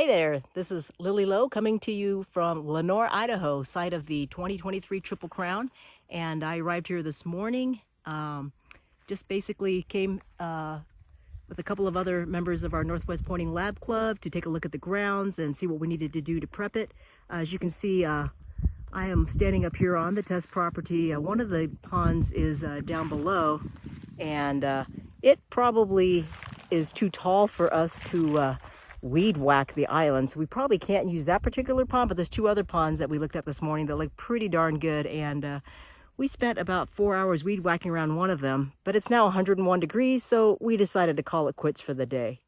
Hey there, this is Lily Lowe coming to you from Lenoir, Idaho, site of the 2023 Triple Crown. And I arrived here this morning, just basically came with a couple of other members of our Northwest Pointing Lab Club to take a look at the grounds and see what we needed to do to prep it. As you can see, I am standing up here on the test property. One of the ponds is down below, and it probably is too tall for us to weed whack the island, so we probably can't use that particular pond, but there's two other ponds that we looked at this morning that look pretty darn good, and we spent about 4 hours weed whacking around one of them, but it's now 101 degrees, so we decided to call it quits for the day.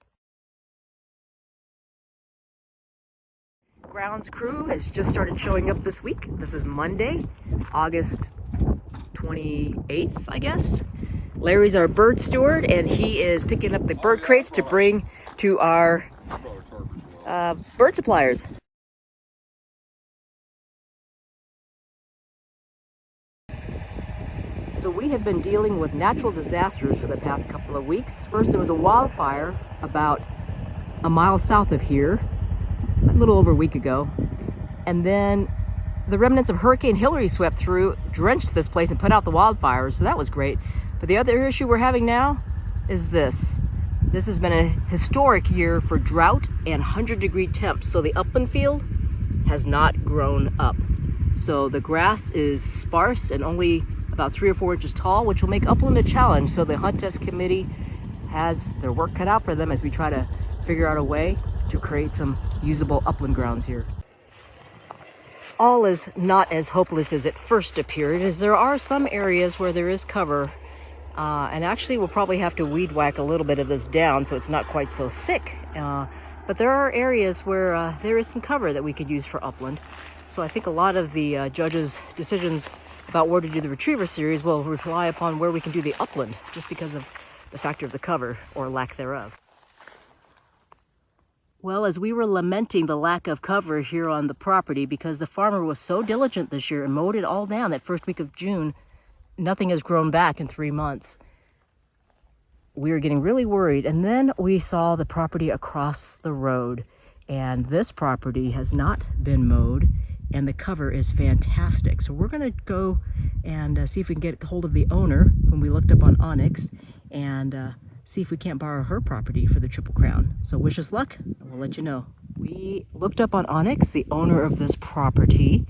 Grounds crew has just started showing up this week. This is Monday, August 28th, I guess. Larry's our bird steward, and he is picking up the bird crates to bring to our bird suppliers. So we have been dealing with natural disasters for the past couple of weeks. First, there was a wildfire about a mile south of here, a little over a week ago. And then the remnants of Hurricane Hillary swept through, drenched this place and put out the wildfires, so that was great. But the other issue we're having now is this. This has been a historic year for drought and 100-degree temps, so the upland field has not grown up. So the grass is sparse and only about 3 or 4 inches tall, which will make upland a challenge. So the Hunt Test Committee has their work cut out for them as we try to figure out a way to create some usable upland grounds here. All is not as hopeless as it first appeared, as there are some areas where there is cover. And actually we'll probably have to weed whack a little bit of this down so it's not quite so thick. But there are areas where there is some cover that we could use for upland. So I think a lot of the judges' decisions about where to do the retriever series will rely upon where we can do the upland, just because of the factor of the cover or lack thereof. Well, as we were lamenting the lack of cover here on the property because the farmer was so diligent this year and mowed it all down that first week of June, nothing has grown back in 3 months. We were getting really worried, and then we saw the property across the road, and this property has not been mowed, and the cover is fantastic. So we're going to go and see if we can get hold of the owner, whom we looked up on Onyx, and see if we can't borrow her property for the Triple Crown. So wish us luck, and we'll let you know. We looked up on Onyx, the owner of this property,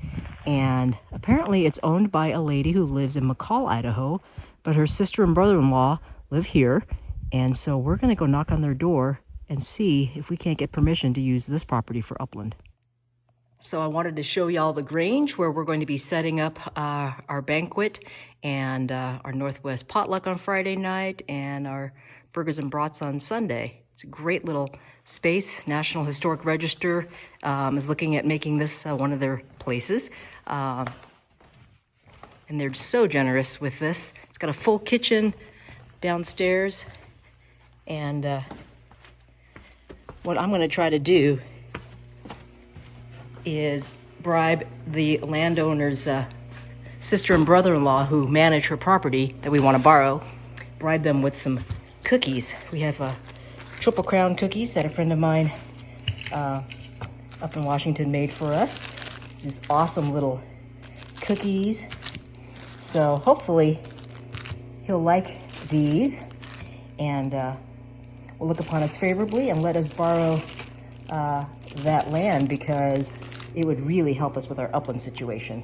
and apparently it's owned by a lady who lives in McCall, Idaho, but her sister and brother-in-law live here, and so we're going to go knock on their door and see if we can't get permission to use this property for upland. So I wanted to show y'all the Grange, where we're going to be setting up our banquet and our Northwest potluck on Friday night and our burgers and brats on Sunday. It's a great little space. National Historic Register is looking at making this one of their places. And they're so generous with this. It's got a full kitchen downstairs. And what I'm going to try to do is bribe the landowner's sister and brother-in-law who manage her property that we want to borrow, bribe them with some cookies. We have Triple Crown cookies that a friend of mine up in Washington made for us. These awesome little cookies. So hopefully he'll like these and will look upon us favorably and let us borrow that land, because it would really help us with our upland situation.